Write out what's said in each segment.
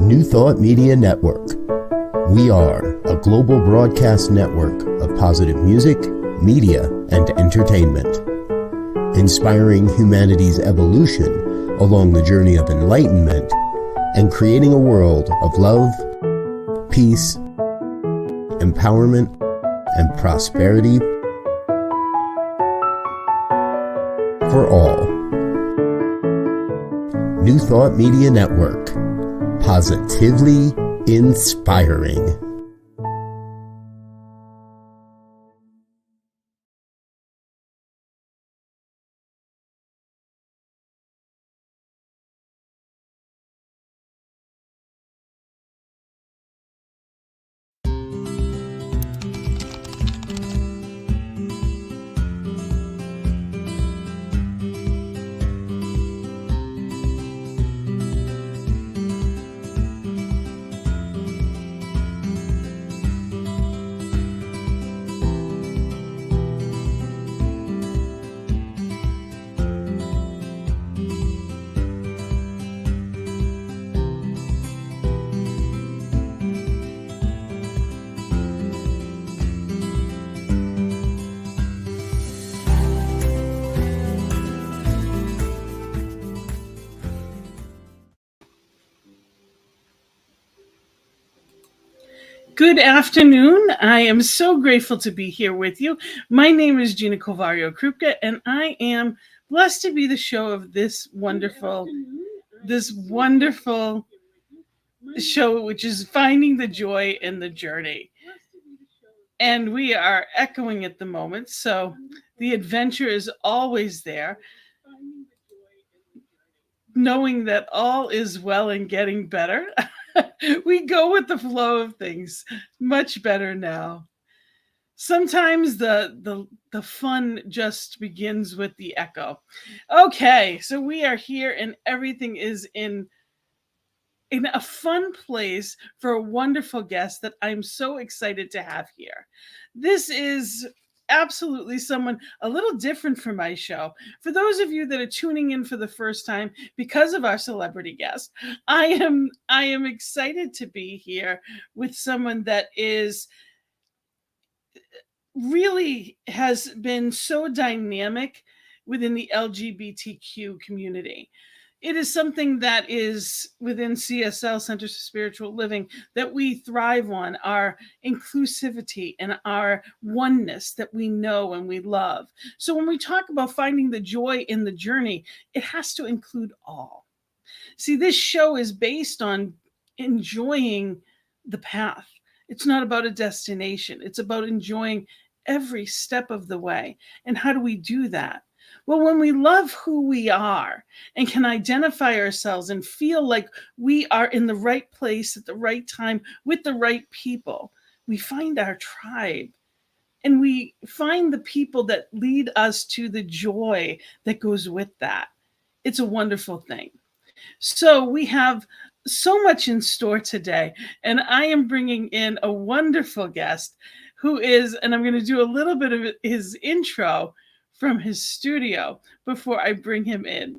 New Thought Media Network. We are a global broadcast network of positive music, media, and entertainment, inspiring humanity's evolution along the journey of enlightenment and creating a world of love, peace, empowerment, and prosperity for all. New Thought Media Network. Positively inspiring. Good afternoon. I am so grateful to be here with you. My name is Gina Kovario-Krupka, and I am blessed to be the show of this wonderful show, which is Finding the Joy in the Journey. And we are echoing at the moment, so the adventure is always there. Knowing that all is well and getting better. We go with the flow of things much better now. Sometimes the fun just begins with the echo. Okay, so we are here and everything is in a fun place for a wonderful guest that I'm so excited to have here. This is absolutely someone a little different from my show. For those of you that are tuning in for the first time because of our celebrity guest, I am excited to be here with someone that is really has been so dynamic within the LGBTQ community. It is something that is within CSL, Centers for Spiritual Living, that we thrive on, our inclusivity and our oneness that we know and we love. So when we talk about finding the joy in the journey, it has to include all. See, this show is based on enjoying the path. It's not about a destination. It's about enjoying every step of the way. And how do we do that? Well, when we love who we are and can identify ourselves and feel like we are in the right place at the right time with the right people, we find our tribe and we find the people that lead us to the joy that goes with that. It's a wonderful thing. So we have so much in store today, and I am bringing in a wonderful guest who is, and I'm going to do a little bit of his intro from his studio before I bring him in.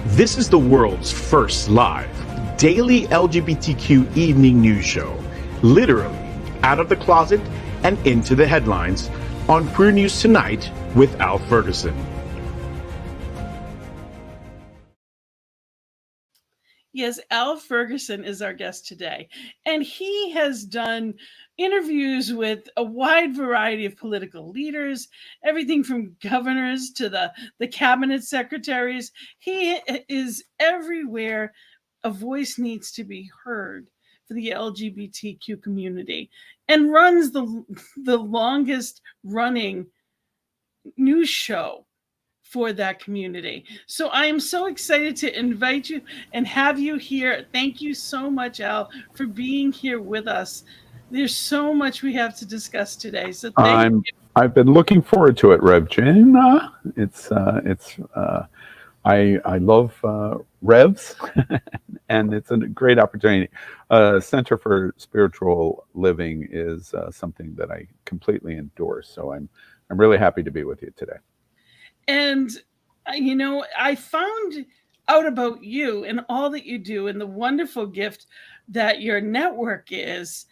This is the world's first live daily LGBTQ evening news show, literally out of the closet and into the headlines on Queer News Tonight with Al Ferguson. Yes, Al Ferguson is our guest today, and he has done interviews with a wide variety of political leaders, everything from governors to the cabinet secretaries. He is everywhere a voice needs to be heard for the LGBTQ community, and runs the longest running news show for that community. So I am so excited to invite you and have you here. Thank you so much, Al, for being here with us. There's so much we have to discuss today. So thank you. I've been looking forward to it, Rev Gina. I love Revs, and it's a great opportunity. Center for Spiritual Living is something that I completely endorse. So I'm really happy to be with you today. And I found out about you and all that you do and the wonderful gift that your network is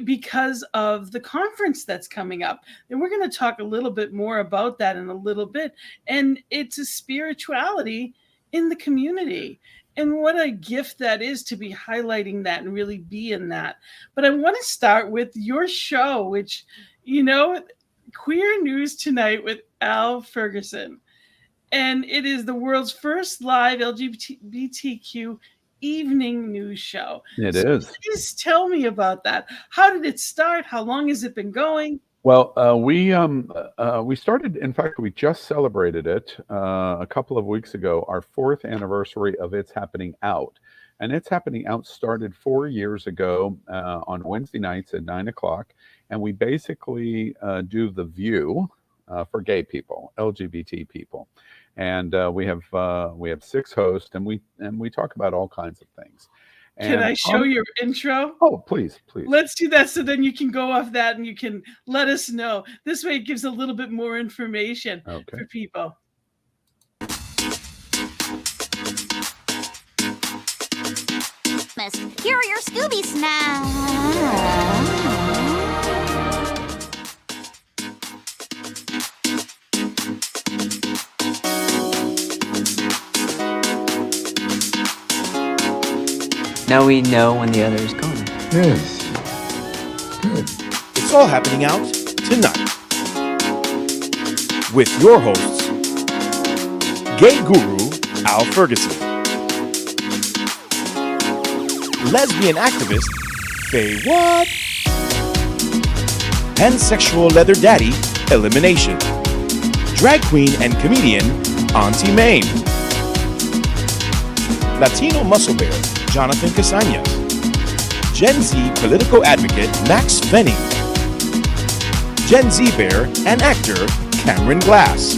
because of the conference that's coming up. And we're going to talk a little bit more about that in a little bit. And it's a spirituality in the community. And what a gift that is to be highlighting that and really be in that. But I want to start with your show, which, Queer News Tonight with Al Ferguson. And it is the world's first live LGBTQ evening news show. It is. Please tell me about that. How did it start? How long has it been going? Well, we started. In fact, we just celebrated it a couple of weeks ago. Our 4th anniversary of It's Happening Out, and It's Happening Out started 4 years ago on Wednesday nights at 9 o'clock, and we basically do the View for gay people, LGBT people. And we have 6 hosts, and we talk about all kinds of things. And can I show your intro? Oh, please. Let's do that, so then you can go off that and you can let us know. This way it gives a little bit more information for people. Here are your Scooby snacks. Now we know when the other is gone. Yes. Good. It's all happening out tonight. With your hosts, gay guru Al Ferguson, lesbian activist Faye What, pansexual leather daddy Elimination, drag queen and comedian Auntie Maine, Latino muscle bear Jonathan Casañas, Gen Z political advocate Max Fenning, Gen Z bear and actor Cameron Glass,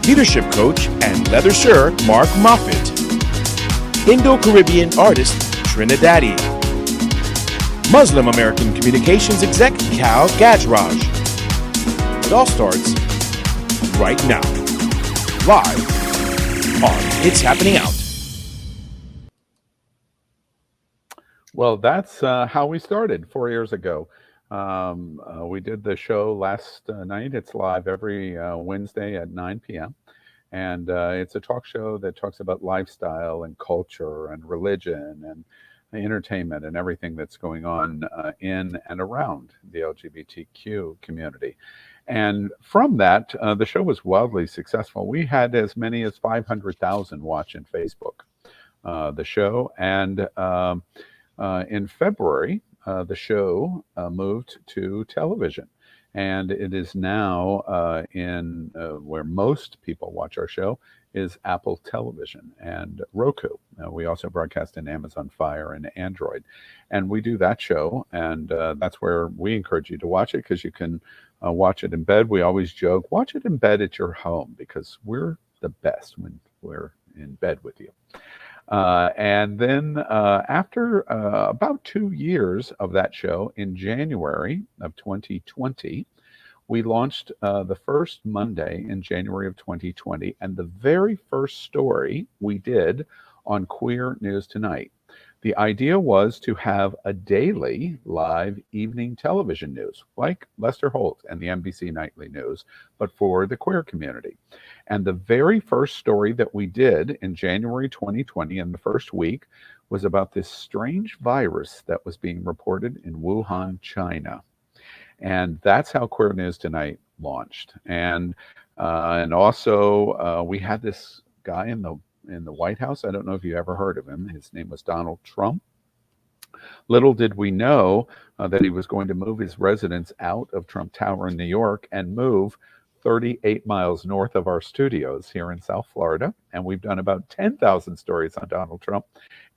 leadership coach and leather sir Mark Moffitt, Indo-Caribbean artist Trinidadi, Muslim American communications exec Cal Gajraj. It all starts right now, live on It's Happening Out. Well, that's how we started 4 years ago. We did the show last night. It's live every Wednesday at 9 p.m. And it's a talk show that talks about lifestyle and culture and religion and entertainment and everything that's going on in and around the LGBTQ community. And from that, the show was wildly successful. We had as many as 500,000 watch in Facebook the show. And in February, the show moved to television, and it is now in where most people watch our show is Apple Television and Roku. We also broadcast in Amazon Fire and Android, and we do that show, and that's where we encourage you to watch it, because you can watch it in bed. We always joke, watch it in bed at your home, because we're the best when we're in bed with you. And then after about 2 years of that show, in January of 2020, we launched the first Monday in January of 2020, and the very first story we did on Queer News Tonight. The idea was to have a daily live evening television news, like Lester Holt and the NBC Nightly News, but for the queer community. And the very first story that we did in January 2020, in the first week, was about this strange virus that was being reported in Wuhan, China. And that's how Queer News Tonight launched. And also we had this guy in the White House. I don't know if you ever heard of him. His name was Donald Trump. Little did we know that he was going to move his residence out of Trump Tower in New York and move 38 miles north of our studios here in South Florida. And we've done about 10,000 stories on Donald Trump,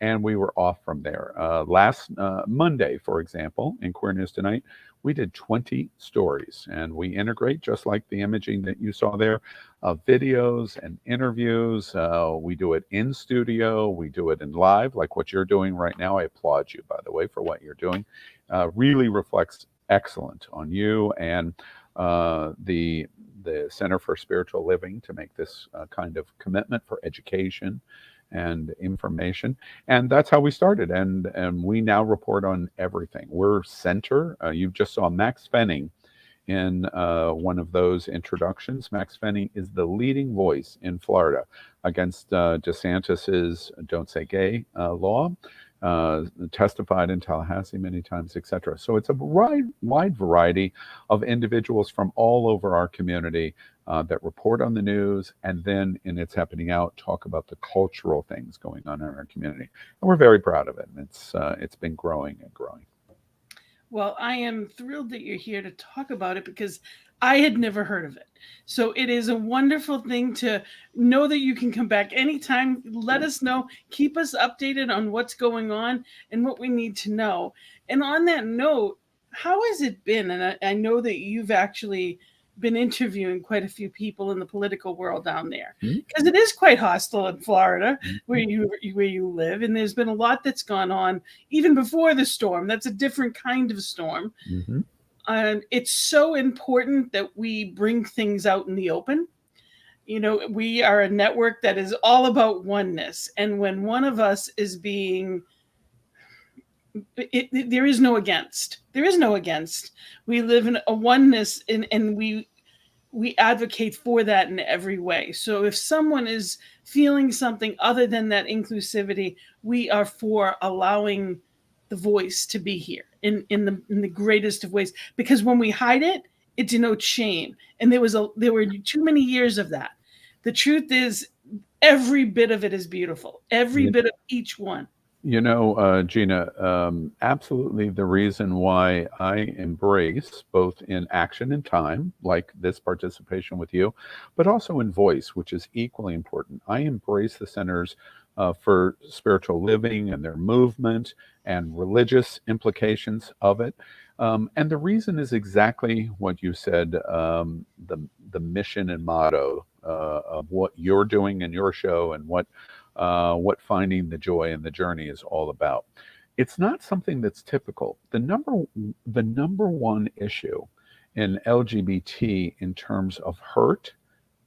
and we were off from there. Last Monday, for example, in Queer News Tonight, we did 20 stories, and we integrate, just like the imaging that you saw there, videos and interviews. We do it in studio, we do it in live, like what you're doing right now. I applaud you, by the way, for what you're doing. Really reflects excellent on you and the the Center for Spiritual Living to make this kind of commitment for education and information. And that's how we started. And we now report on everything. We're center. You just saw Max Fenning in one of those introductions. Max Fenning is the leading voice in Florida against DeSantis's Don't Say Gay law, testified in Tallahassee many times, etc. So it's a wide variety of individuals from all over our community that report on the news, and then in It's Happening Out, talk about the cultural things going on in our community. And we're very proud of it. And it's been growing and growing. Well, I am thrilled that you're here to talk about it because I had never heard of it. So it is a wonderful thing to know that you can come back anytime. Let us know. Keep us updated on what's going on and what we need to know. And on that note, how has it been? And I know that you've actually been interviewing quite a few people in the political world down there, because it is quite hostile in Florida where you live, and there's been a lot that's gone on even before the storm. That's a different kind of storm. And it's so important that we bring things out in the open. You know, we are a network that is all about oneness, and when one of us is being there is no against. There is no against. We live in a oneness, and we advocate for that in every way. So if someone is feeling something other than that inclusivity, we are for allowing the voice to be here in the greatest of ways. Because when we hide it, it denotes shame. And there were too many years of that. The truth is, every bit of it is beautiful. Every bit of each one. You know, Gina, absolutely the reason why I embrace both in action and time, like this participation with you, but also in voice, which is equally important. I embrace the centers for spiritual living and their movement and religious implications of it. And the reason is exactly what you said, the mission and motto of what you're doing in your show and what finding the joy in the journey is all about. It's not something that's typical. The number one issue in LGBT in terms of hurt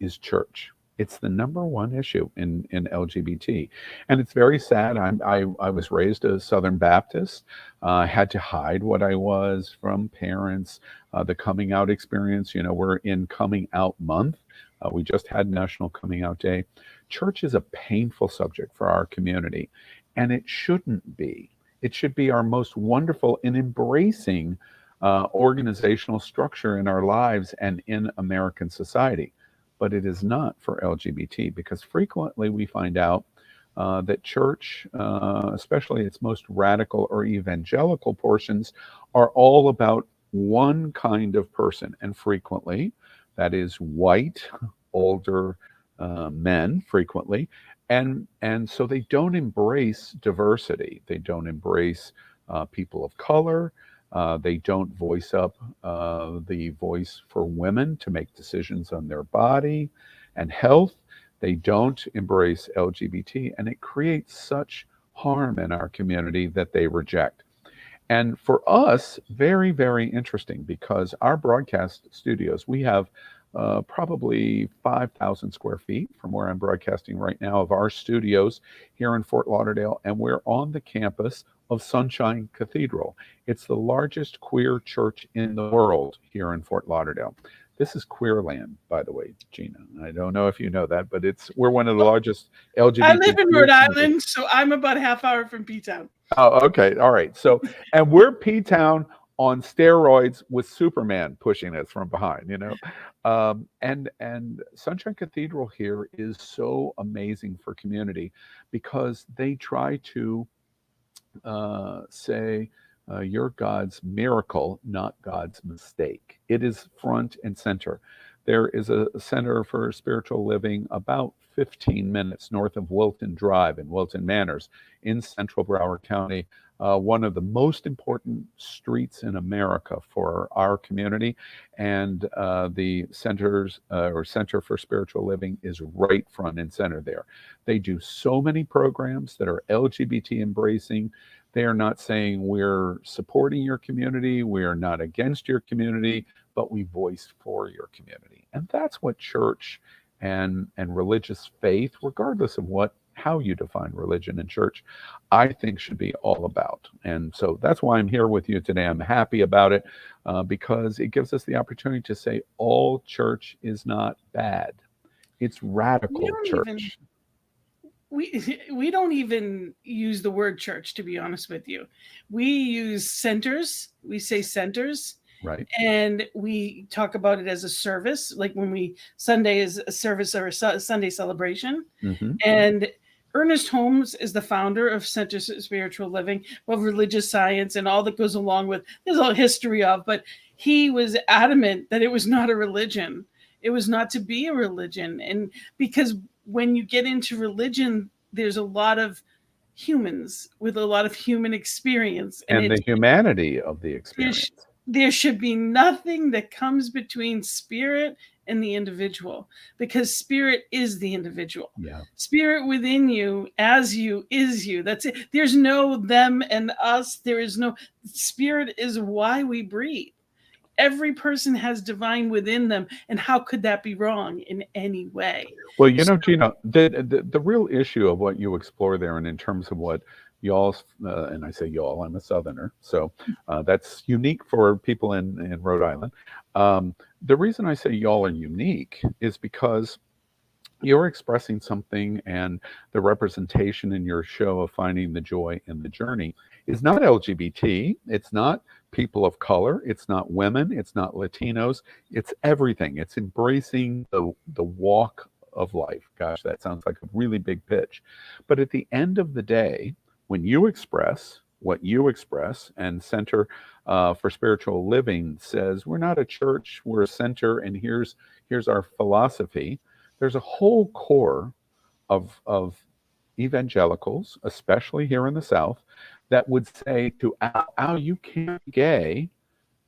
is church. It's the number one issue in LGBT. And it's very sad. I was raised a Southern Baptist. I had to hide what I was from parents, the coming out experience. You know, we're in coming out month. We just had National Coming Out Day. Church is a painful subject for our community, and it shouldn't be. It should be our most wonderful and embracing organizational structure in our lives and in American society. But it is not for LGBT, because frequently we find out that church, especially its most radical or evangelical portions, are all about one kind of person, and frequently that is white, older men, frequently, and so they don't embrace diversity. They don't embrace people of color. They don't voice up the voice for women to make decisions on their body and health. They don't embrace LGBT, and it creates such harm in our community that they reject. And for us, very, very interesting, because our broadcast studios, we have probably 5,000 square feet from where I'm broadcasting right now of our studios here in Fort Lauderdale, and we're on the campus of Sunshine Cathedral. It's the largest queer church in the world here in Fort Lauderdale. This is queer land, by the way, Gina. I don't know if you know that, but we're one of the largest LGBT. I live in Rhode Island, so I'm about a half hour from P-Town. Oh, okay. All right. So, and we're P-Town on steroids with Superman pushing us from behind, you know. And Sunshine Cathedral here is so amazing for community, because they try to say you're God's miracle, not God's mistake. It is front and center. There is a Center for Spiritual Living about 15 minutes north of Wilton Drive in Wilton Manors in central Broward County, one of the most important streets in America for our community. And the centers or Center for Spiritual Living is right front and center there. They do so many programs that are LGBT embracing. They are not saying we're supporting your community, we are not against your community, but we voiced for your community. And that's what church and religious faith, regardless of how you define religion and church, I think should be all about. And so that's why I'm here with you today. I'm happy about it because it gives us the opportunity to say all church is not bad. It's radical church. We don't even use the word church, to be honest with you. We use centers. We say centers. Right. And we talk about it as a service, like when Sunday is a service or a Sunday celebration. Mm-hmm. And Ernest Holmes is the founder of Centers of Spiritual Living, of religious science and all that goes along with, there's a history of, but he was adamant that it was not a religion. It was not to be a religion. And because when you get into religion, there's a lot of humans with a lot of human experience. And the humanity of the experience. There should be nothing that comes between spirit and the individual, because spirit is the individual. Yeah. Spirit within you, as you, is you. That's it. There's no them and us. There is no, spirit is why we breathe. Every person has divine within them. And how could that be wrong in any way? Well, Gina, the real issue of what you explore there, and in terms of what y'all's, and I say y'all, I'm a Southerner, so that's unique for people in Rhode Island. The reason I say y'all are unique is because you're expressing something, and the representation in your show of finding the joy in the journey is not LGBT, it's not people of color, it's not women, it's not Latinos, it's everything. It's embracing the walk of life. Gosh, that sounds like a really big pitch. But at the end of the day, when you express what you express, and Center for Spiritual Living says, we're not a church, we're a center, and here's our philosophy. There's a whole core of evangelicals, especially here in the South, that would say to Al, you can't be gay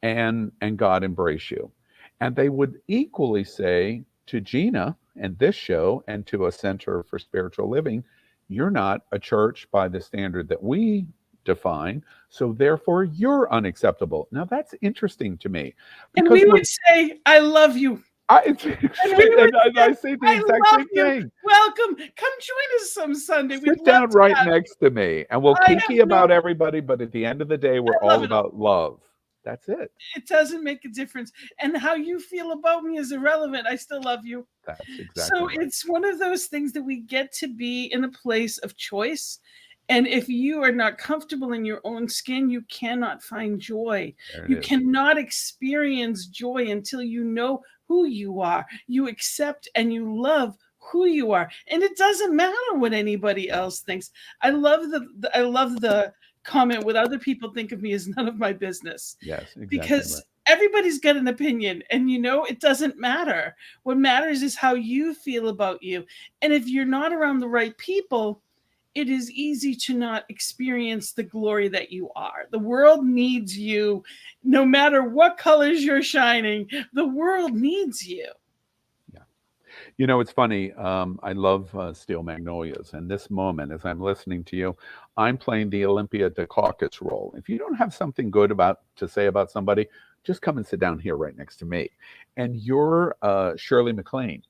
and God embrace you. And they would equally say to Gina and this show and to a Center for Spiritual Living, you're not a church by the standard that we define, so therefore you're unacceptable. Now that's interesting to me. And we would say, I love you. I say the exact same thing. Welcome. Come join us some Sunday. Sit down right next to me, and we'll kiki about everybody, but at the end of the day, we're all about love. That's it. It doesn't make a difference. And how you feel about me is irrelevant. I still love you. That's exactly so right. It's one of those things that we get to be in a place of choice. And if you are not comfortable in your own skin, you cannot find joy. You cannot experience joy until you know who you are. You accept and you love who you are. And it doesn't matter what anybody else thinks. I love the comment, what other people think of me is none of my business. Yes, exactly. Because everybody's got an opinion, and it doesn't matter. What matters is how you feel about you. And if you're not around the right people, it is easy to not experience the glory that you are. The world needs you. No matter what colors you're shining, the world needs you. Yeah. It's funny. I love Steel Magnolias. And this moment, as I'm listening to you, I'm playing the Olympia Dukakis role. If you don't have something good to say about somebody, just come and sit down here right next to me. And you're Shirley MacLaine.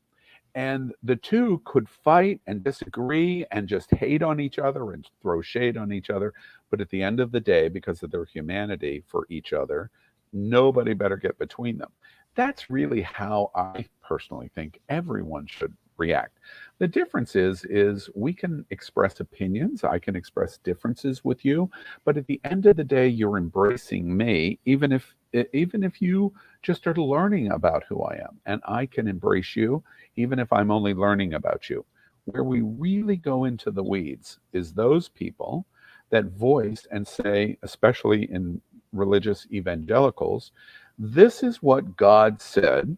And the two could fight and disagree and just hate on each other and throw shade on each other. But at the end of the day, because of their humanity for each other, nobody better get between them. That's really how I personally think everyone should react. The difference is we can express opinions. I can express differences with you. But at the end of the day, you're embracing me, even if you just are learning about who I am. And I can embrace you, even if I'm only learning about you. Where we really go into the weeds is those people that voice and say, especially in religious evangelicals, this is what God said,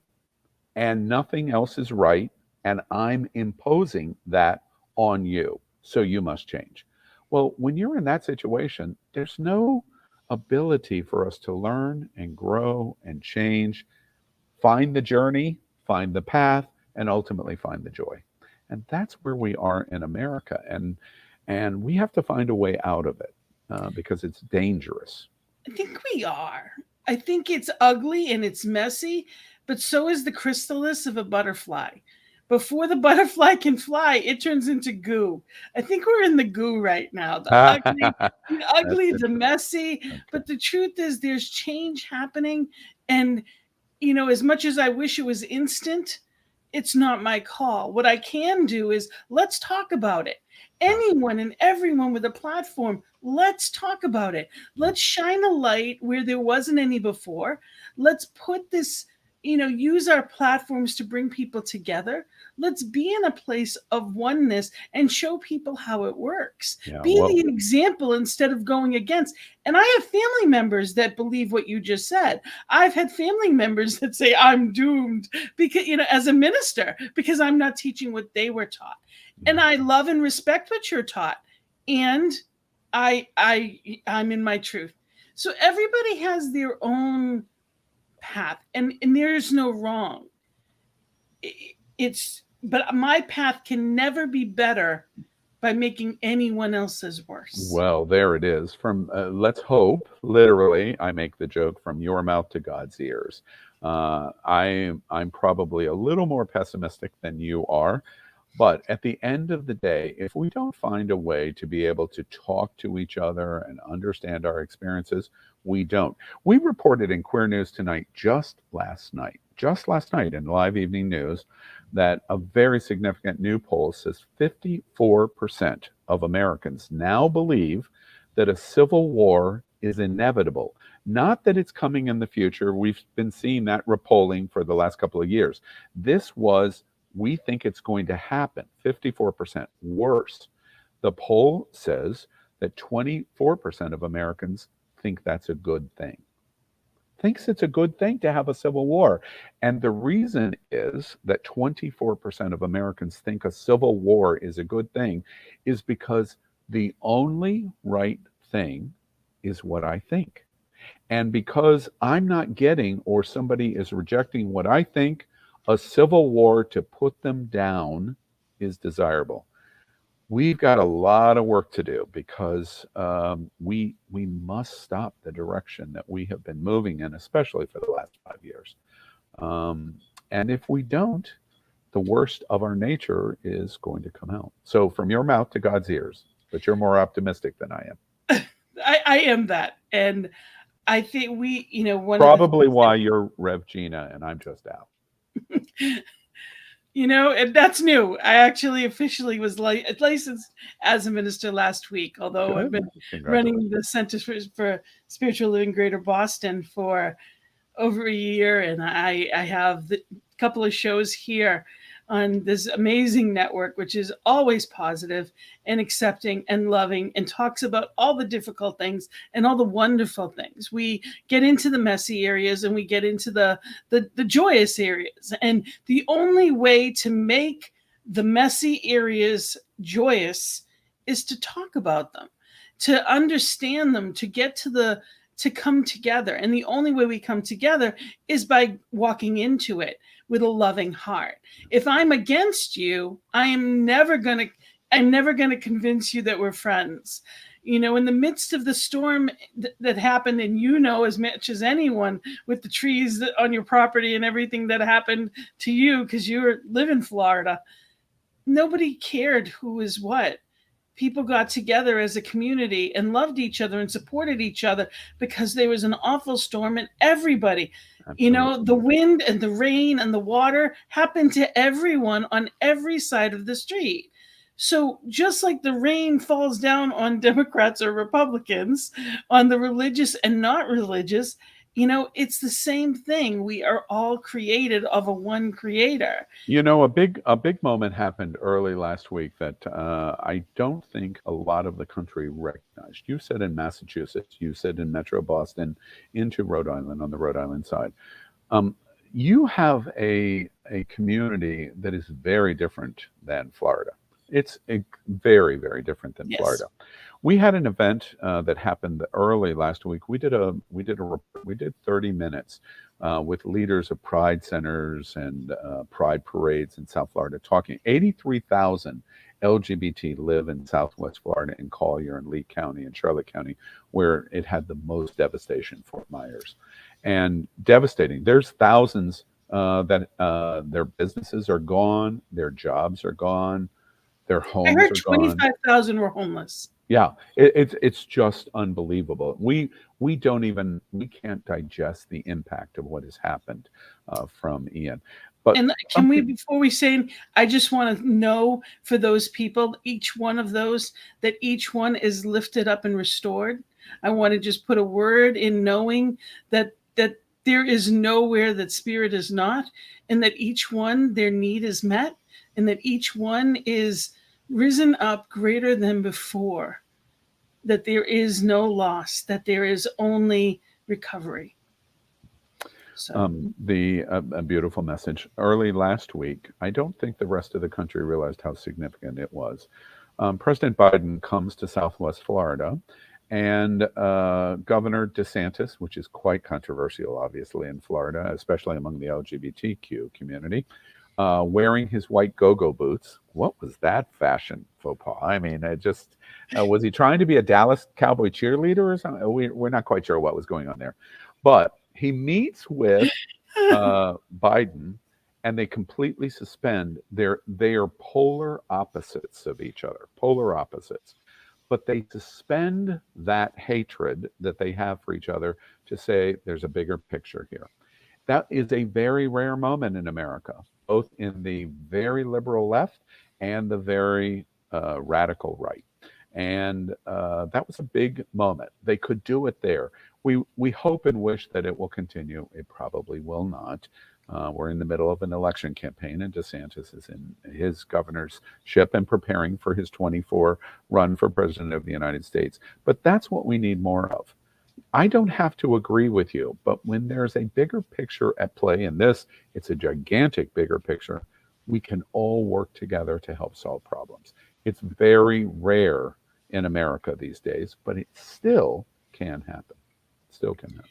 and nothing else is right, and I'm imposing that on you, so you must change. Well, when you're in that situation, there's no ability for us to learn and grow and change, find the journey, find the path, and ultimately find the joy. And that's where we are in America. And we have to find a way out of it because it's dangerous. I think we are. I think it's ugly and it's messy, but so is the chrysalis of a butterfly. Before the butterfly can fly, it turns into goo. I think we're in the goo right now. That's The interesting. messy. Okay. But the truth is, there's change happening, and as much as I wish it was instant, it's not my call. What I can do is let's talk about it. Anyone and everyone with a platform, let's talk about it. Let's shine a light where there wasn't any before. Let's put this, use our platforms to bring people together. Let's be in a place of oneness and show people how it works. Yeah, Be well, the example instead of going against. And I have family members that believe what you just said. I've had family members that say I'm doomed because, as a minister, because I'm not teaching what they were taught. And I love and respect what you're taught. And I'm in my truth. So everybody has their own path, and there's no wrong. But my path can never be better by making anyone else's worse. well, there it is. From let's hope, literally, I make the joke, from your mouth to God's ears. I'm probably a little more pessimistic than you are, but at the end of the day, if we don't find a way to be able to talk to each other and understand our experiences, we don't. We reported in Queer News Tonight just last night in live evening news, that a very significant new poll says 54% of Americans now believe that a civil war is inevitable. Not that it's coming in the future. We've been seeing that repolling for the last couple of years. This was, we think it's going to happen, 54%. Worse, the poll says that 24% of Americans think that's a good thing. Thinks it's a good thing to have a civil war. And the reason is that 24% of Americans think a civil war is a good thing is because the only right thing is what I think. And because I'm not getting, or somebody is rejecting what I think, a civil war to put them down is desirable. We've got a lot of work to do, because we must stop the direction that we have been moving in, especially for the last 5 years. And if we don't, the worst of our nature is going to come out. So from your mouth to God's ears, but you're more optimistic than I am. I am that. And I think probably why you're Rev Gina and I'm just Al. And that's new. I actually officially was licensed as a minister last week, although Good. I've been running the Center for Spiritual Living Greater Boston for over a year. And I have a couple of shows here on this amazing network, which is always positive and accepting and loving and talks about all the difficult things and all the wonderful things. We get into the messy areas and we get into the joyous areas. And the only way to make the messy areas joyous is to talk about them, to understand them, to get to come together. And the only way we come together is by walking into it with a loving heart. If I'm against you, I'm never going to convince you that we're friends. In the midst of the storm that happened, and as much as anyone, with the trees on your property and everything that happened to you because you live in Florida, nobody cared who was what. People got together as a community and loved each other and supported each other because there was an awful storm, and everybody, Absolutely. the wind and the rain and the water happened to everyone on every side of the street. So just like the rain falls down on Democrats or Republicans, on the religious and not religious, it's the same thing. We are all created of a one creator. A big moment happened early last week that I don't think a lot of the country recognized. You said in Massachusetts, you said in Metro Boston, into Rhode Island, on the Rhode Island side. You have a community that is very different than Florida. It's very, very different than Florida. We had an event that happened early last week. We did 30 minutes with leaders of pride centers and pride parades in South Florida, talking. 83,000 LGBT live in Southwest Florida, in Collier and Lee County and Charlotte County, where it had the most devastation, Fort Myers. and devastating. There's thousands that their businesses are gone, their jobs are gone, their I homes heard are gone. 25,000 were homeless. Yeah, it's just unbelievable. We can't digest the impact of what has happened from Ian. But And can we, before we say, I just want to know for those people, each one of those, that each one is lifted up and restored. I want to just put a word in knowing that there is nowhere that spirit is not, and that each one, their need is met, and that each one is risen up greater than before, that there is no loss, that there is only recovery. So a beautiful message. Early last week, I don't think the rest of the country realized how significant it was. President Biden comes to Southwest Florida, and Governor DeSantis, which is quite controversial, obviously, in Florida, especially among the LGBTQ community, wearing his white go-go boots. What was that fashion faux pas? I mean, it just was he trying to be a Dallas Cowboy cheerleader or something? We're not quite sure what was going on there, but he meets with Biden, and they completely suspend they are polar opposites of each other, polar opposites. But they suspend that hatred that they have for each other to say there's a bigger picture here. That is a very rare moment in America, both in the very liberal left and the very radical right. And that was a big moment. They could do it there. We hope and wish that it will continue. It probably will not. We're in the middle of an election campaign, and DeSantis is in his governorship and preparing for his 24 run for president of the United States. But that's what we need more of. I don't have to agree with you, but when there's a bigger picture at play in this, it's a gigantic bigger picture, we can all work together to help solve problems. It's very rare in America these days, but it still can happen. Still can happen.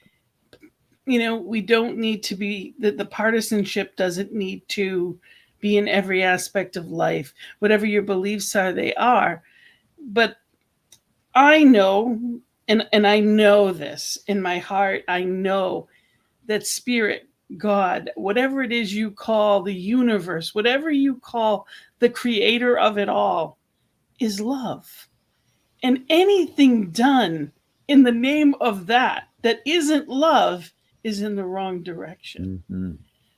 You know, we don't need to be, the partisanship doesn't need to be in every aspect of life. Whatever your beliefs are, they are. But I know, and I know this in my heart, I know that spirit, God, whatever it is you call the universe, whatever you call the creator of it all, is love. And anything done in the name of that isn't love is in the wrong direction. Mm-hmm.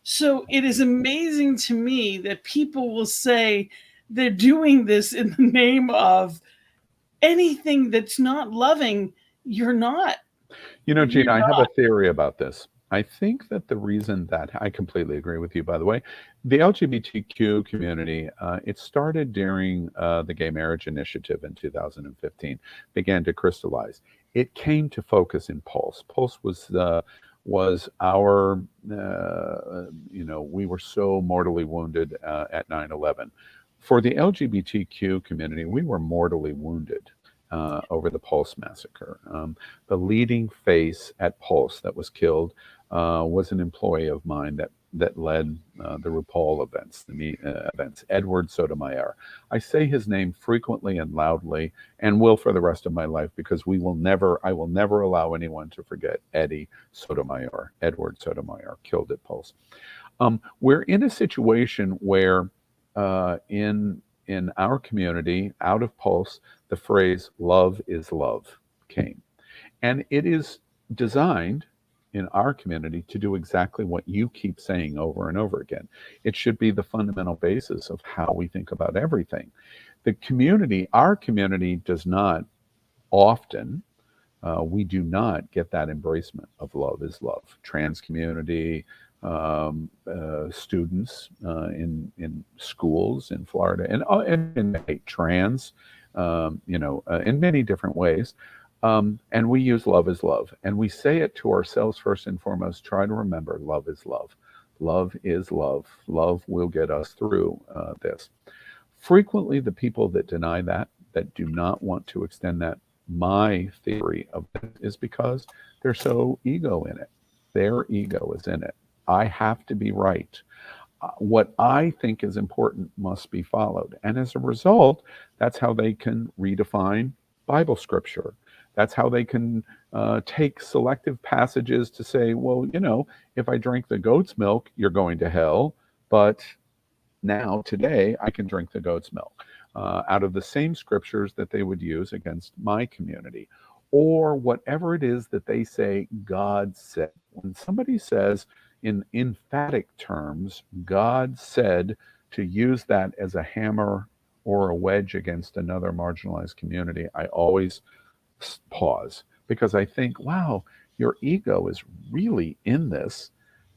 So it is amazing to me that people will say they're doing this in the name of anything that's not loving. You're not. You know, Gina, I have a theory about this. I think that the reason that I completely agree with you, by the way, the LGBTQ community, it started during the Gay Marriage Initiative in 2015, began to crystallize. It came to focus in Pulse. Pulse was our, we were so mortally wounded at 9/11. For the LGBTQ community, we were mortally wounded over the Pulse massacre. The leading face at Pulse that was killed was an employee of mine that led the RuPaul events, events, Edward Sotomayor. I say his name frequently and loudly, and will for the rest of my life, because I will never allow anyone to forget Edward Sotomayor, killed at Pulse. We're in a situation where in our community, out of Pulse, the phrase "love is love" came. And it is designed in our community to do exactly what you keep saying over and over again. It should be the fundamental basis of how we think about everything. Our community does not often, we do not get that embracement of love is love. Trans community, students in schools in Florida, and in trans, in many different ways. And we use love is love. And we say it to ourselves first and foremost. Try to remember love is love. Love is love. Love will get us through this. Frequently, the people that deny that do not want to extend that, my theory of it is because they're so ego in it. Their ego is in it. I have to be right. What I think is important must be followed. And as a result, that's how they can redefine Bible scripture. That's how they can take selective passages to say, well, if I drink the goat's milk, you're going to hell. But now, today, I can drink the goat's milk out of the same scriptures that they would use against my community. Or whatever it is that they say God said. When somebody says in emphatic terms, God said, to use that as a hammer or a wedge against another marginalized community, I always pause, because I think, wow, your ego is really in this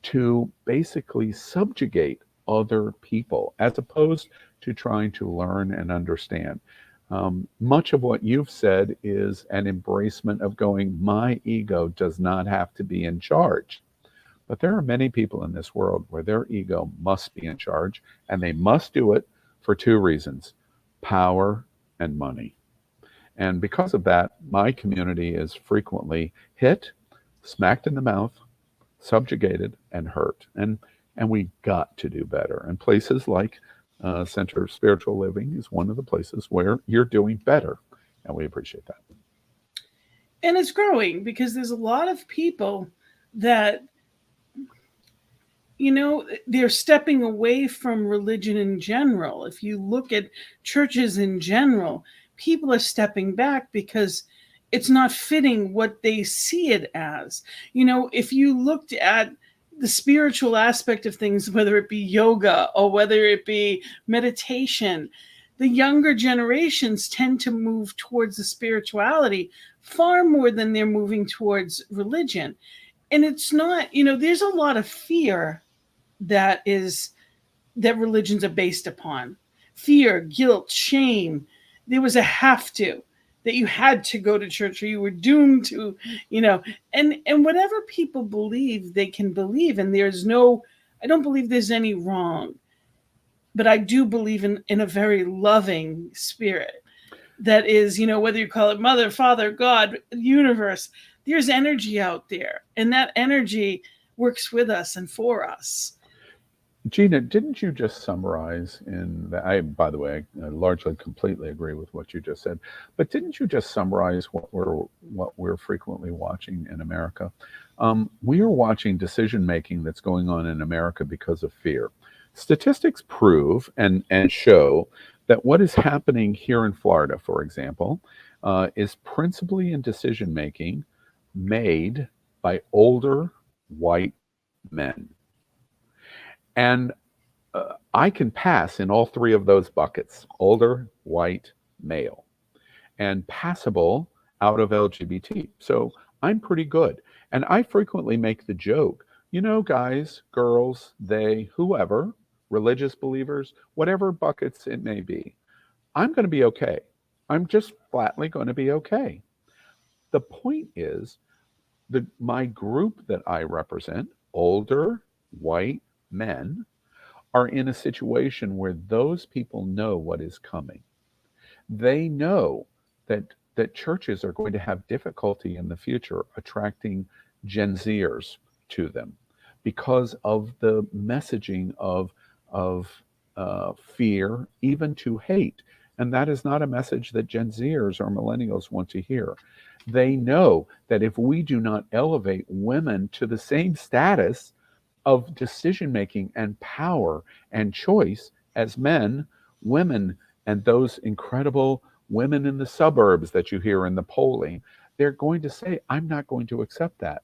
to basically subjugate other people as opposed to trying to learn and understand. Much of what you've said is an embracement of going, my ego does not have to be in charge. But there are many people in this world where their ego must be in charge, and they must do it for two reasons: power and money. And because of that, my community is frequently hit, smacked in the mouth, subjugated, and hurt. And we got to do better. And places like Center of Spiritual Living is one of the places where you're doing better. And we appreciate that. And it's growing because there's a lot of people that, they're stepping away from religion in general. If you look at churches in general, people are stepping back because it's not fitting what they see it as. If you looked at the spiritual aspect of things, whether it be yoga or whether it be meditation, the younger generations tend to move towards the spirituality far more than they're moving towards religion. And it's not, there's a lot of fear that religions are based upon. Fear, guilt, shame. There was a have to, that you had to go to church or you were doomed to, and whatever people believe, they can believe. And I don't believe there's any wrong, but I do believe in a very loving spirit that is, whether you call it Mother, Father, God, universe, there's energy out there, and that energy works with us and for us. Gina, didn't you just summarize by the way, I largely completely agree with what you just said, but didn't you just summarize what we're frequently watching in America? We are watching decision-making that's going on in America because of fear. Statistics prove and show that what is happening here in Florida, for example, is principally in decision-making made by older white men. And I can pass in all three of those buckets: older, white, male, and passable out of LGBT. So I'm pretty good. And I frequently make the joke, guys, girls, they, whoever, religious believers, whatever buckets it may be, I'm going to be okay. I'm just flatly going to be okay. The point is, my group that I represent, older, white men, are in a situation where those people know what is coming. They know that churches are going to have difficulty in the future attracting Gen Zers to them because of the messaging of fear, even to hate. And that is not a message that Gen Zers or millennials want to hear. They know that if we do not elevate women to the same status of decision-making and power and choice as men, women, and those incredible women in the suburbs that you hear in the polling, they're going to say, I'm not going to accept that.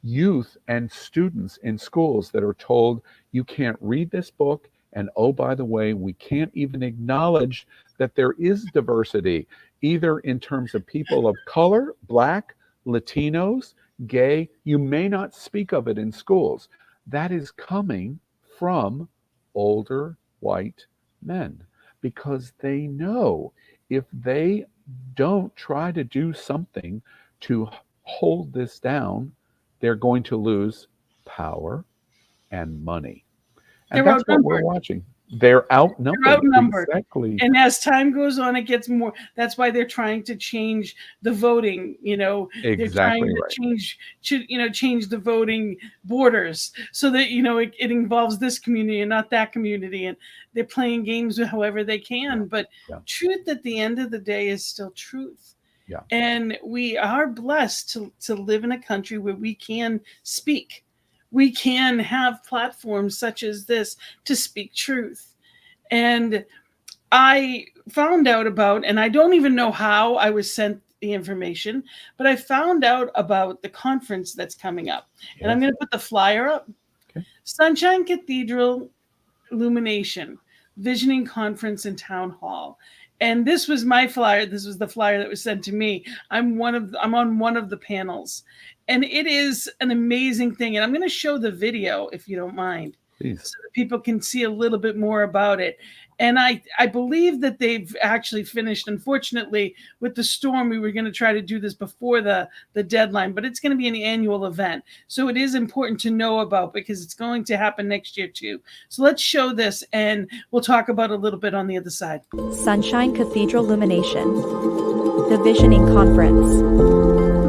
Youth and students in schools that are told, you can't read this book, and oh, by the way, we can't even acknowledge that there is diversity, either in terms of people of color, Black, Latinos, gay. You may not speak of it in schools. That is coming from older white men, because they know if they don't try to do something to hold this down, they're going to lose power and money. And that's what we're watching. They're outnumbered. Exactly. And as time goes on, it gets more. That's why they're trying to change the voting. They're trying to change the voting borders so that it involves this community and not that community. And they're playing games however they can. But truth at the end of the day is still truth. Yeah. And we are blessed to live in a country where we can speak. We can have platforms such as this to speak truth. And I found out about, and I don't even know how I was sent the information, but I found out about the conference that's coming up. And I'm going to put the flyer up. Okay. Sunshine Cathedral Illumination, Visioning Conference and Town Hall. And this was my flyer. This was the flyer that was sent to me. I'm on one of the panels. And it is an amazing thing. And I'm going to show the video if you don't mind. Please. So that people can see a little bit more about it. And I believe that they've actually finished. Unfortunately, with the storm, we were going to try to do this before the deadline, but it's going to be an annual event. So it is important to know about because it's going to happen next year too. So let's show this and we'll talk about it a little bit on the other side. Sunshine Cathedral Illumination, the Visioning Conference,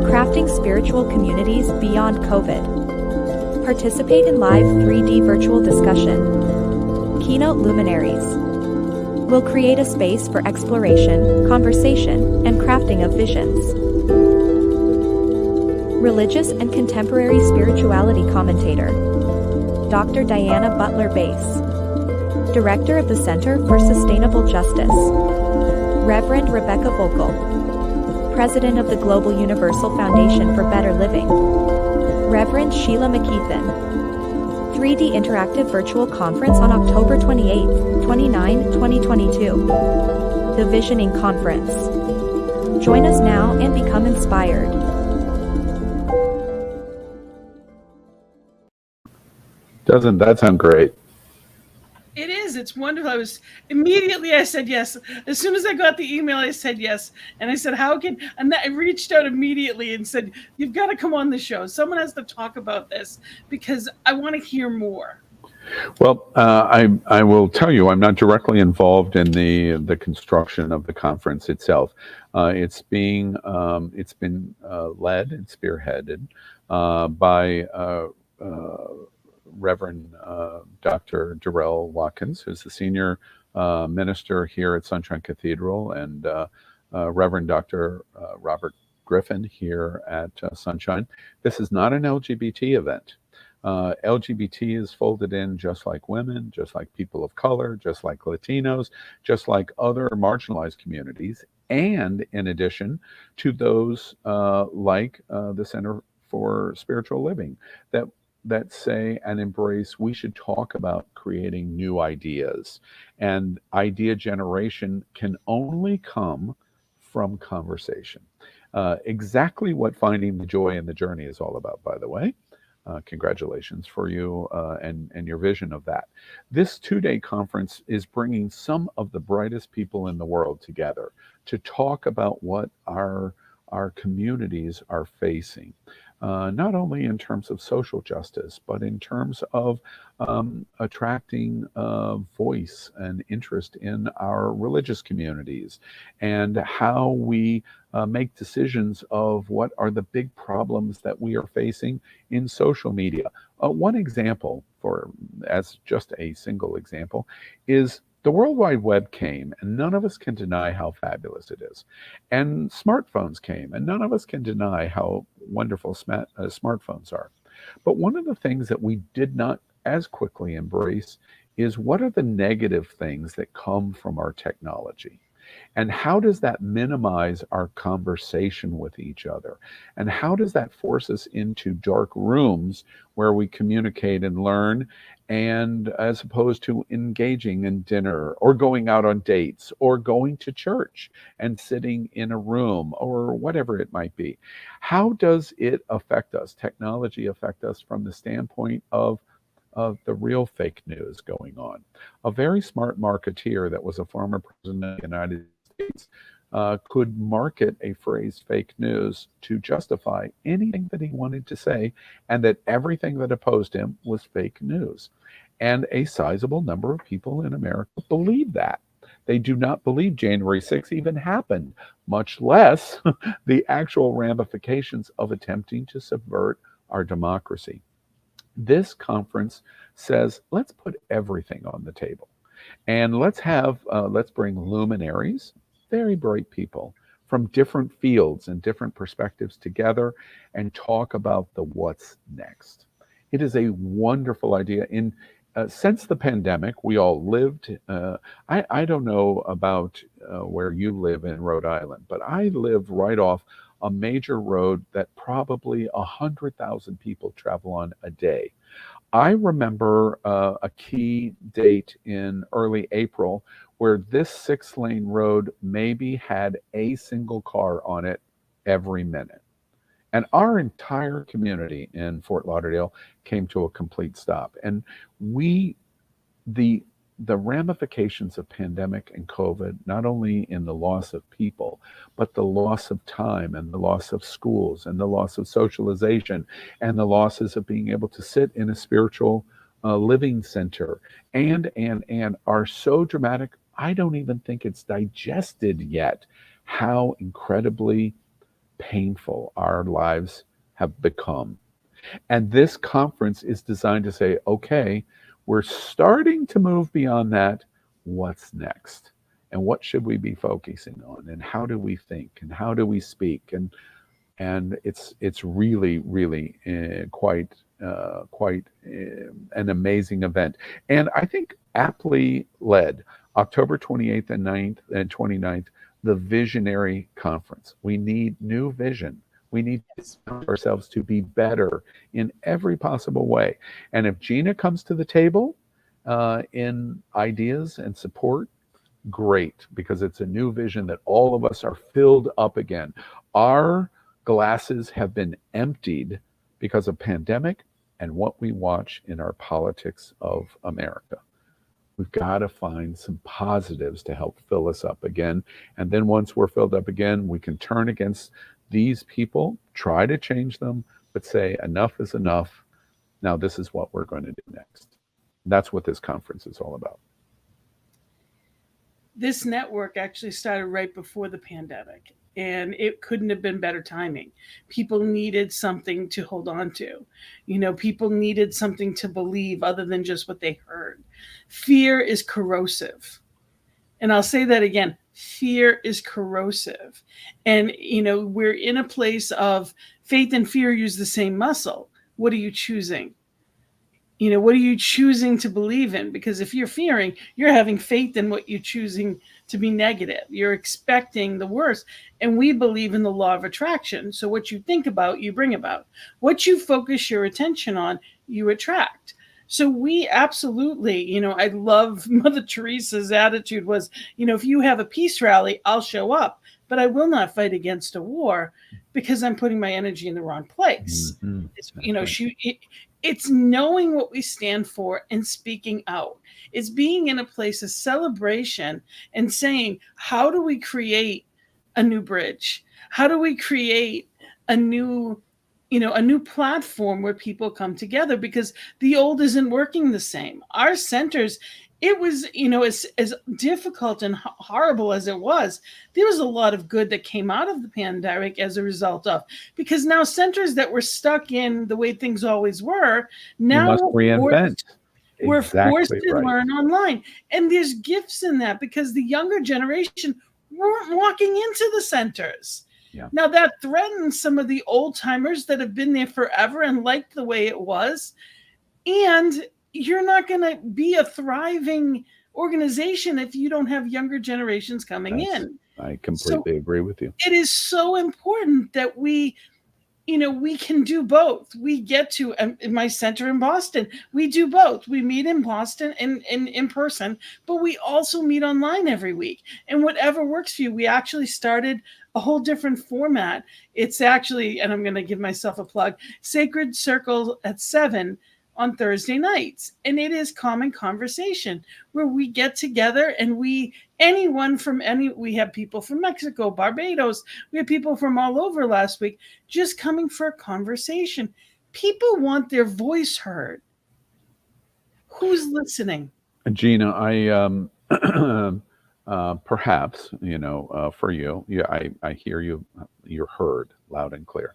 crafting spiritual communities beyond COVID. Participate in live 3D virtual discussion. Keynote luminaries. We'll create a space for exploration, conversation, and crafting of visions. Religious and contemporary spirituality commentator, Dr. Diana Butler Bass. Director of the Center for Sustainable Justice, Reverend Rebecca Vocal. President of the Global Universal Foundation for Better Living, Reverend Sheila McKeithen. 3D Interactive Virtual Conference on October 28, 29, 2022. The Visioning Conference. Join us now and become inspired. Doesn't that sound great? It is. It's wonderful. I said yes. As soon as I got the email, I said yes. And I said, and I reached out immediately and said, you've got to come on the show. Someone has to talk about this because I want to hear more. Well, I will tell you, I'm not directly involved in the construction of the conference itself. It's been led and spearheaded by Reverend Dr. Darrell Watkins, who's the senior minister here at Sunshine Cathedral, and Reverend Dr. Robert Griffin here at Sunshine. This is not an LGBT event. LGBT is folded in just like women, just like people of color, just like Latinos, just like other marginalized communities, and in addition to those like the Center for Spiritual Living that say and embrace we should talk about creating new ideas. And idea generation can only come from conversation. Exactly what Finding the Joy in the Journey is all about, by the way. Congratulations for you and your vision of that. This two-day conference is bringing some of the brightest people in the world together to talk about what our communities are facing. Not only in terms of social justice, but in terms of attracting voice and interest in our religious communities, and how we make decisions of what are the big problems that we are facing in social media. One example, as just a single example, is the World Wide Web came, and none of us can deny how fabulous it is. And smartphones came, and none of us can deny how wonderful smartphones are. But one of the things that we did not as quickly embrace is what are the negative things that come from our technology? And how does that minimize our conversation with each other? And how does that force us into dark rooms where we communicate and learn, and as opposed to engaging in dinner or going out on dates or going to church and sitting in a room or whatever it might be? How does it affect us, technology affect us from the standpoint of the real fake news going on? A very smart marketeer that was a former president of the United States could market a phrase fake news to justify anything that he wanted to say, and that everything that opposed him was fake news. And a sizable number of people in America believe that. They do not believe January 6th even happened, much less the actual ramifications of attempting to subvert our democracy. This conference says, let's put everything on the table. And let's bring luminaries, very bright people, from different fields and different perspectives together and talk about the what's next. It is a wonderful idea. Since the pandemic, we all lived. I don't know about where you live in Rhode Island, but I live right off a major road that probably 100,000 people travel on a day. I remember a key date in early April where this 6-lane road maybe had a single car on it every minute. And our entire community in Fort Lauderdale came to a complete stop. And the ramifications of pandemic and COVID, not only in the loss of people, but the loss of time and the loss of schools and the loss of socialization and the losses of being able to sit in a spiritual living center and are so dramatic. I don't even think it's digested yet how incredibly painful our lives have become. And this conference is designed to say, okay, we're starting to move beyond that. What's next? And what should we be focusing on? And how do we think? And how do we speak? And it's really, really quite an amazing event. And I think aptly led, October 28th and 9th and 29th, the Visionary Conference. We need new vision. We need ourselves to be better in every possible way. And if Gina comes to the table in ideas and support, great, because it's a new vision that all of us are filled up again. Our glasses have been emptied because of pandemic and what we watch in our politics of America. We've got to find some positives to help fill us up again. And then once we're filled up again, we can turn against these people, try to change them, but say enough is enough. Now this is what we're going to do next. That's what this conference is all about. This network actually started right before the pandemic, and it couldn't have been better timing. People needed something to hold on to. People needed something to believe other than just what they heard. Fear is corrosive. And I'll say that again. Fear is corrosive. And, we're in a place of faith and fear use the same muscle. What are you choosing? What are you choosing to believe in? Because if you're fearing, you're having faith in what you're choosing to be negative. You're expecting the worst. And we believe in the law of attraction. So what you think about, you bring about. What you focus your attention on, you attract. So we absolutely, I love Mother Teresa's attitude was, if you have a peace rally, I'll show up, but I will not fight against a war because I'm putting my energy in the wrong place. Mm-hmm. It's knowing what we stand for and speaking out. It's being in a place of celebration and saying, how do we create a new bridge? How do we create a new platform where people come together? Because the old isn't working the same. Our centers, it was, as difficult and horrible as it was, there was a lot of good that came out of the pandemic as a result of, because now centers that were stuck in the way things always were, now you must reinvent. We're forced to learn online. And there's gifts in that because the younger generation weren't walking into the centers. Yeah. Now that threatens some of the old timers that have been there forever and liked the way it was. And you're not going to be a thriving organization if you don't have younger generations coming in. I completely agree with you. It is so important that we can do both. We get to in my center in Boston. We do both. We meet in Boston and in person, but we also meet online every week. And whatever works for you, we actually started a whole different format. It's actually, and I'm going to give myself a plug, Sacred Circle at 7 on Thursday nights. And it is Common Conversation where we get together and we have people from Mexico, Barbados, we have people from all over last week just coming for a conversation. People want their voice heard. Who's listening? Gina, I perhaps, for you, I hear you, you're heard loud and clear.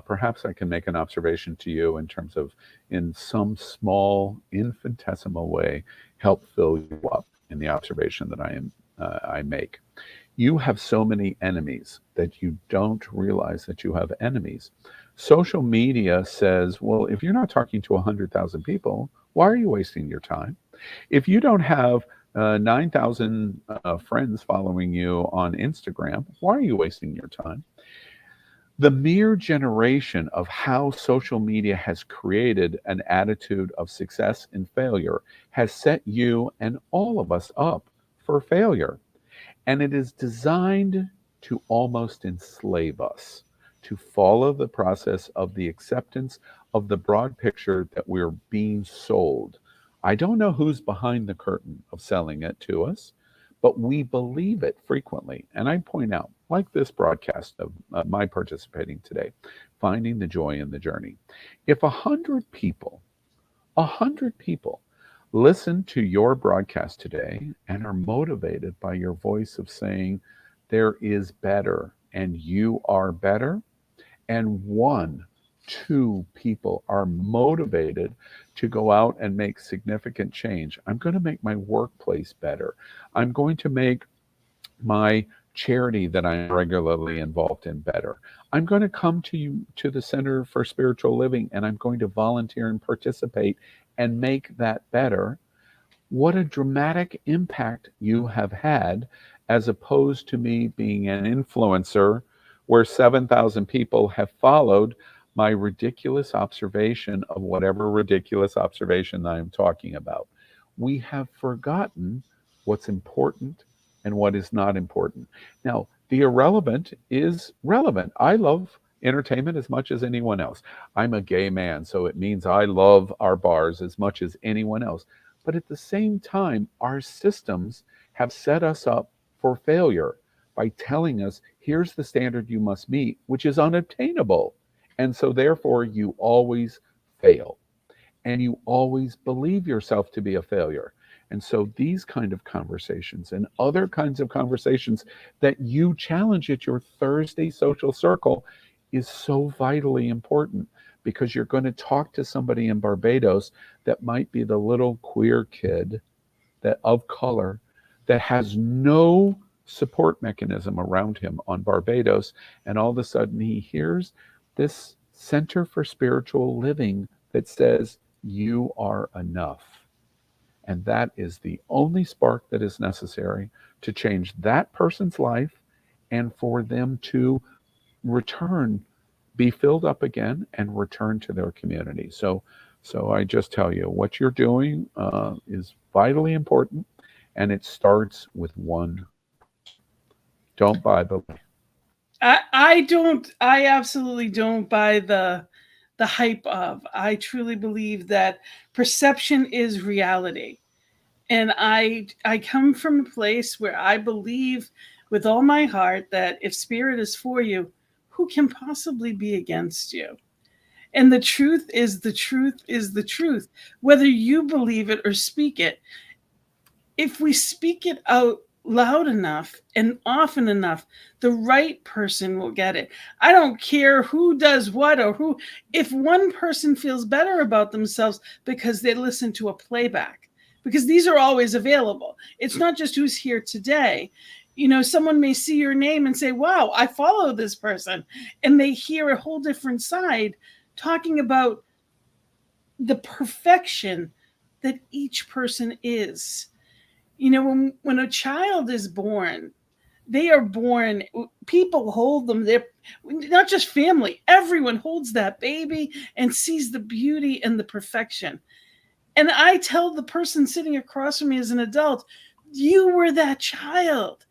Perhaps I can make an observation to you in terms of, in some small infinitesimal way, help fill you up in the observation that I make. You have so many enemies that you don't realize that you have enemies. Social media says, well, if you're not talking to 100,000 people, why are you wasting your time? If you don't have 9,000 friends following you on Instagram, why are you wasting your time? The mere generation of how social media has created an attitude of success and failure has set you and all of us up for failure. And it is designed to almost enslave us, to follow the process of the acceptance of the broad picture that we're being sold. I don't know who's behind the curtain of selling it to us, but we believe it frequently. And I point out, like this broadcast of my participating today, finding the joy in the journey. If 100 people listen to your broadcast today and are motivated by your voice of saying, there is better and you are better, and 2 people are motivated to go out and make significant change. I'm going to make my workplace better. I'm going to make my charity that I'm regularly involved in better. I'm going to come to you to the Center for Spiritual Living, and I'm going to volunteer and participate and make that better. What a dramatic impact you have had, as opposed to me being an influencer where 7,000 people have followed my ridiculous observation of whatever ridiculous observation I am talking about. We have forgotten what's important and what is not important. Now, the irrelevant is relevant. I love entertainment as much as anyone else. I'm a gay man, so it means I love our bars as much as anyone else. But at the same time, our systems have set us up for failure by telling us, here's the standard you must meet, which is unobtainable. And so therefore, you always fail. And you always believe yourself to be a failure. And so these kind of conversations and other kinds of conversations that you challenge at your Thursday social circle is so vitally important, because you're going to talk to somebody in Barbados that might be the little queer kid that of color that has no support mechanism around him on Barbados, and all of a sudden he hears this Center for Spiritual Living that says you are enough. And that is the only spark that is necessary to change that person's life and for them to return, be filled up again and return to their community. So I just tell you, what you're doing is vitally important, and it starts with one. Don't buy the lie. I absolutely don't buy the hype of. I truly believe that perception is reality. And I come from a place where I believe with all my heart that if spirit is for you, who can possibly be against you? And the truth is the truth is the truth, whether you believe it or speak it. If we speak it out loud enough and often enough, the right person will get it. I don't care who does what or who. If one person feels better about themselves because they listen to a playback, because these are always available. It's not just who's here today. You know, someone may see your name and say, wow, I follow this person. And they hear a whole different side talking about the perfection that each person is. You know, when a child is born, they are born, people hold them, they're not just family, everyone holds that baby and sees the beauty and the perfection. And I tell the person sitting across from me as an adult, you were that child.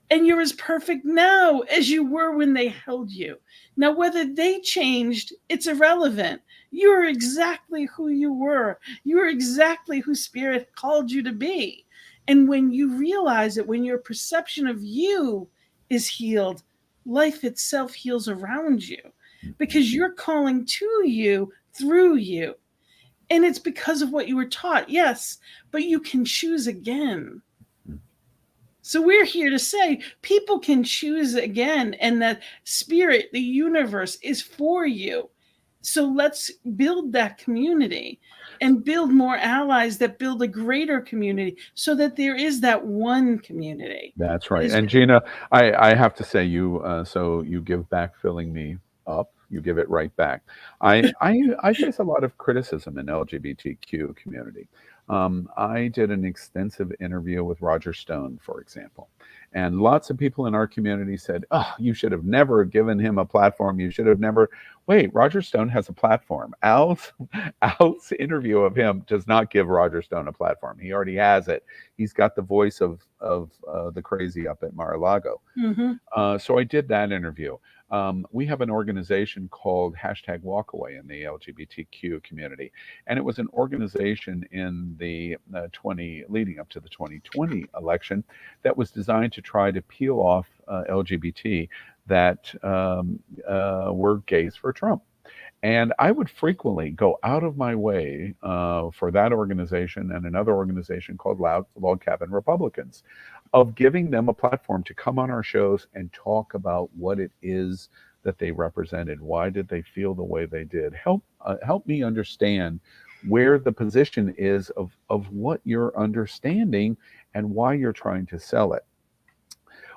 And you're as perfect now as you were when they held you. Now, whether they changed, it's irrelevant. You're exactly who you were. You're exactly who Spirit called you to be. And when you realize it, when your perception of you is healed, life itself heals around you, because you're calling to you through you. And it's because of what you were taught, yes, but you can choose again. So we're here to say people can choose again, and that spirit, the universe, is for you. So let's build that community and build more allies that build a greater community so that there is that one community. That's right. And Gina, I have to say, so you give back filling me up. You give it right back. I face a lot of criticism in LGBTQ community. I did an extensive interview with Roger Stone, for example, and lots of people in our community said, "Oh, you should have never given him a platform. You should have never." Wait, Roger Stone has a platform. Al's interview of him does not give Roger Stone a platform. He already has it. He's got the voice of the crazy up at Mar-a-Lago. So I did that interview. We have an organization called #Walkaway in the LGBTQ community, and it was an organization in the leading up to the 2020 election that was designed to try to peel off LGBT that were gays for Trump. And I would frequently go out of my way for that organization and another organization called Log Cabin Republicans, of giving them a platform to come on our shows and talk about what it is that they represented. Why did they feel the way they did? Help me understand where the position is of what you're understanding and why you're trying to sell it.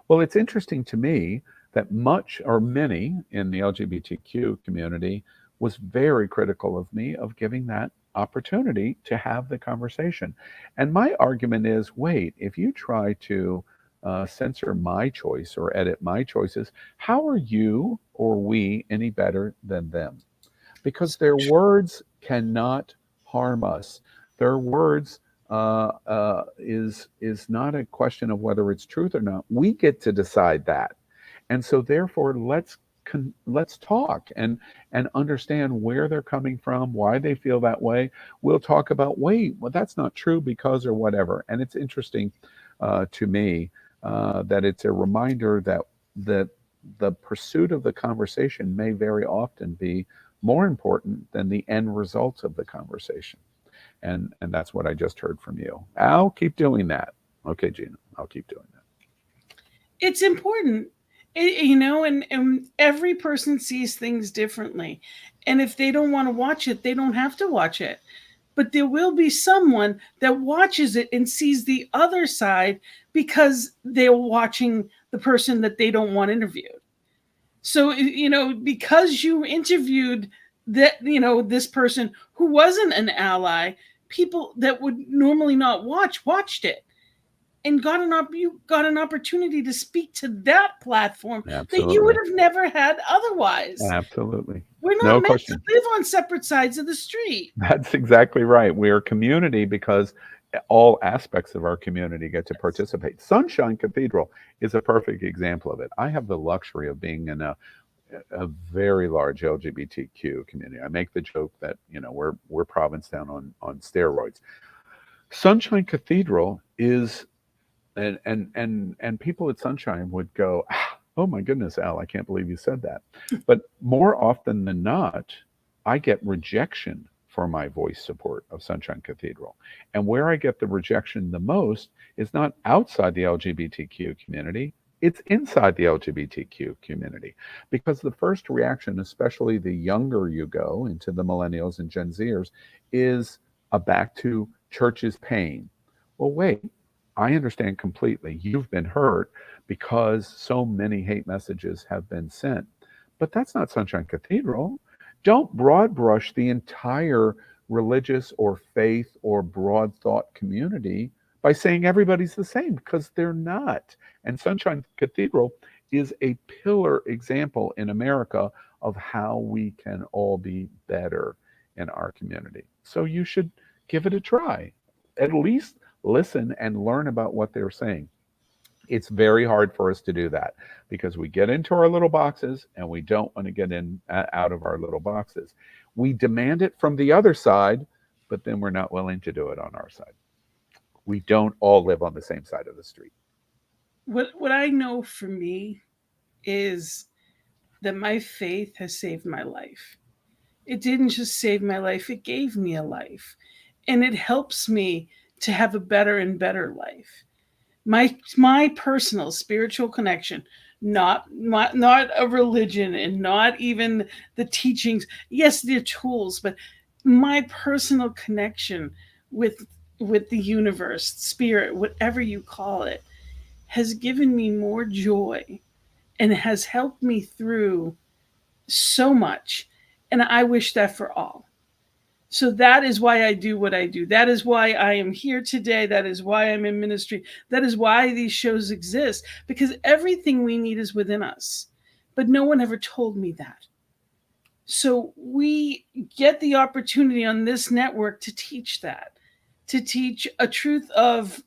Well, it's interesting to me that many in the LGBTQ community was very critical of me of giving that opportunity to have the conversation. And my argument is, wait, if you try to censor my choice or edit my choices, how are you or we any better than them? Because their words cannot harm us. Their words is not a question of whether it's truth or not. We get to decide that. And so therefore, let's talk and understand where they're coming from, why they feel that way. We'll talk about, wait, well, that's not true because or whatever. And it's interesting to me that it's a reminder that the pursuit of the conversation may very often be more important than the end results of the conversation. And that's what I just heard from you. I'll keep doing that. Okay, Gina, I'll keep doing that. It's important. And every person sees things differently. And if they don't want to watch it, they don't have to watch it. But there will be someone that watches it and sees the other side because they're watching the person that they don't want interviewed. So, because you interviewed this person who wasn't an ally, people that would normally not watched it. And you got an opportunity to speak to that platform that you would have never had otherwise. Absolutely. We're not meant to live on separate sides of the street. That's exactly right. We are a community because all aspects of our community get to participate. Sunshine Cathedral is a perfect example of it. I have the luxury of being in a very large LGBTQ community. I make the joke that we're Provincetown on steroids. Sunshine Cathedral is. And people at Sunshine would go, "Oh my goodness, Al, I can't believe you said that." But more often than not, I get rejection for my voice support of Sunshine Cathedral. And where I get the rejection the most is not outside the LGBTQ community, it's inside the LGBTQ community. Because the first reaction, especially the younger you go into the millennials and Gen Zers, is back to church's pain. Well, wait. I understand completely. You've been hurt because so many hate messages have been sent. But that's not Sunshine Cathedral. Don't broad brush the entire religious or faith or broad thought community by saying everybody's the same, because they're not. And Sunshine Cathedral is a pillar example in America of how we can all be better in our community. So you should give it a try. At least listen and learn about what they're saying. It's very hard for us to do that because we get into our little boxes and we don't want to get out of our little boxes. We demand it from the other side, but then we're not willing to do it on our side. We don't all live on the same side of the street. What I know for me is that my faith has saved my life. It didn't just save my life, it gave me a life. And it helps me to have a better and better life. My personal spiritual connection not a religion, and not even the teachings. Yes, they're tools, but my personal connection with the universe, spirit, whatever you call it, has given me more joy and has helped me through so much. And I wish that for all. So that is why I do what I do. That is why I am here today. That is why I'm in ministry. That is why these shows exist, because everything we need is within us. But no one ever told me that. So we get the opportunity on this network to teach that, to teach a truth of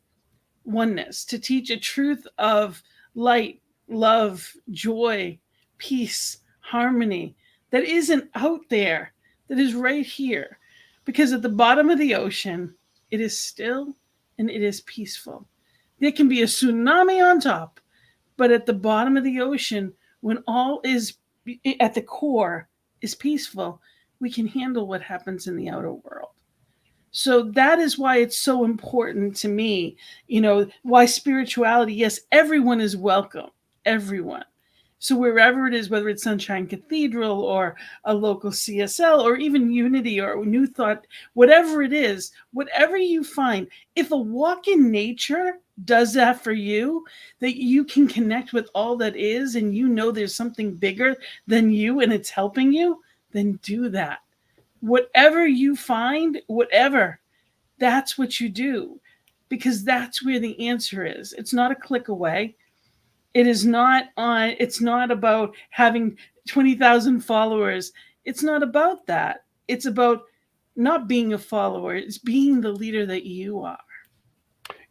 oneness, to teach a truth of light, love, joy, peace, harmony that isn't out there, that is right here. Because at the bottom of the ocean, it is still and it is peaceful. There can be a tsunami on top, but at the bottom of the ocean, when all is at the core is peaceful, we can handle what happens in the outer world. So that is why it's so important to me, why spirituality, yes, everyone is welcome, everyone. So wherever it is, whether it's Sunshine Cathedral or a local CSL or even Unity or New Thought, whatever it is, whatever you find, if a walk in nature does that for you, that you can connect with all that is, and there's something bigger than you and it's helping you, then do that. Whatever you find, that's what you do, because that's where the answer is. It's not a click away. It's not about having 20,000 followers. It's not about that. It's about not being a follower. It's being the leader that you are.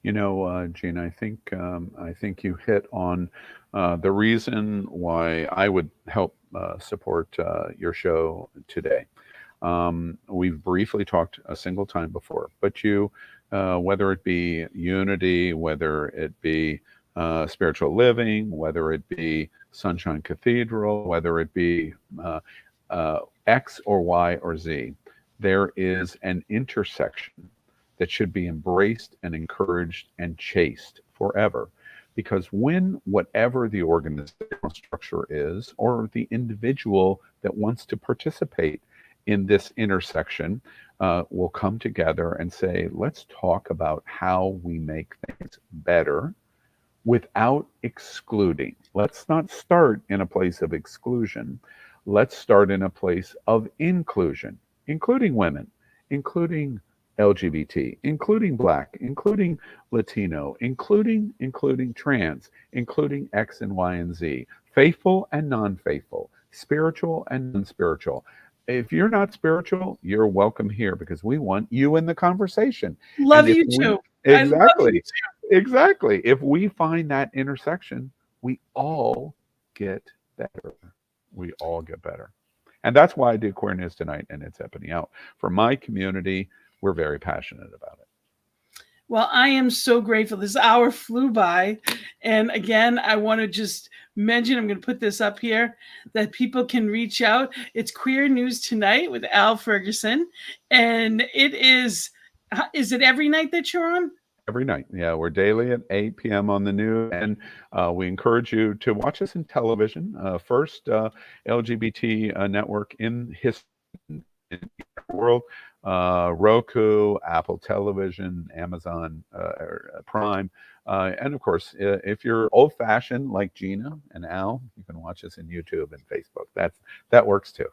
Gina, I think you hit on the reason why I would help support your show today. We've briefly talked a single time before, but whether it be Unity, whether it be spiritual living, whether it be Sunshine Cathedral, whether it be X or Y or Z, there is an intersection that should be embraced and encouraged and chased forever. Because whatever the organizational structure is, or the individual that wants to participate in this intersection, will come together and say, let's talk about how we make things better without excluding. Let's not start in a place of exclusion. Let's start in a place of inclusion, including women, including LGBT, including Black, including Latino, including trans, including X and Y and Z, faithful and non-faithful, spiritual and non-spiritual. If you're not spiritual, you're welcome here, because we want you in the conversation. Love you too. Exactly. Exactly. If we find that intersection, we all get better. We all get better. And that's why I do Queer News Tonight and It's Happening Out. For my community, we're very passionate about it. Well, I am so grateful. This hour flew by. And again, I want to just mention, I'm going to put this up here, that people can reach out. It's Queer News Tonight with Al Ferguson. And it is it every night that you're on? Every night. Yeah, we're daily at 8 p.m. on the news. And we encourage you to watch us in television. First LGBT network in history in the world. Roku, Apple Television, Amazon Prime. And of course, if you're old-fashioned like Gina and Al, you can watch us in YouTube and Facebook. That works too.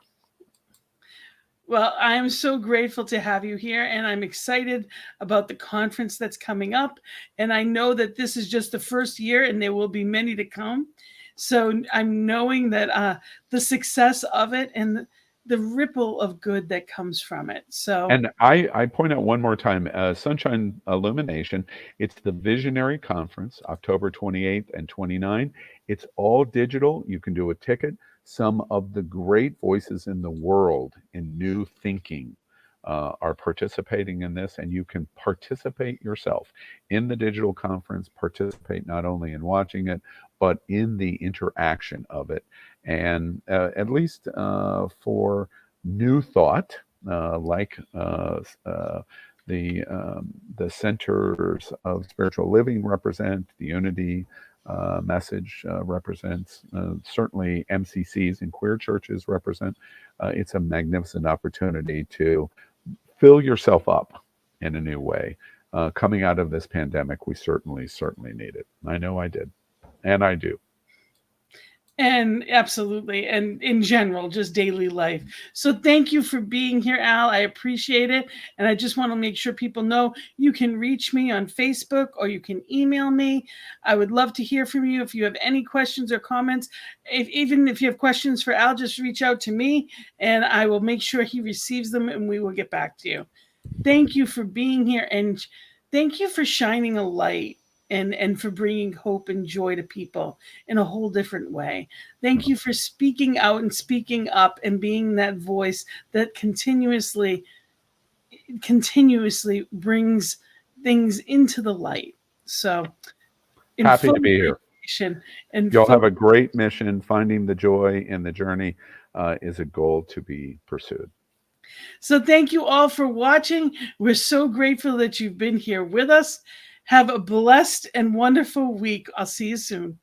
Well, I am so grateful to have you here, and I'm excited about the conference that's coming up. And I know that this is just the first year, and there will be many to come. So I'm knowing that the success of it and the ripple of good that comes from it. So, and I point out one more time, Sunshine Illumination, it's the Visionary Conference, October 28th and 29th. It's all digital. You can do a ticket. Some of the great voices in the world in new thinking are participating in this, and you can participate yourself in the digital conference, participate not only in watching it, but in the interaction of it. And at least for new thought, like the centers of spiritual living represent, the Unity message represents, certainly MCCs and queer churches represent. It's a magnificent opportunity to fill yourself up in a new way. Coming out of this pandemic, we certainly need it. I know I did, and I do. And absolutely. And in general, just daily life. So thank you for being here, Al. I appreciate it. And I just want to make sure people know you can reach me on Facebook or you can email me. I would love to hear from you if you have any questions or comments. Even if you have questions for Al, just reach out to me and I will make sure he receives them and we will get back to you. Thank you for being here and thank you for shining a light and for bringing hope and joy to people in a whole different way. Thank you for speaking out and speaking up and being that voice that continuously brings things into the light. So happy to be here. And you'll have a great mission. Finding the joy in the journey is a goal to be pursued. So thank you all for watching. We're so grateful that you've been here with us. Have a blessed and wonderful week. I'll see you soon.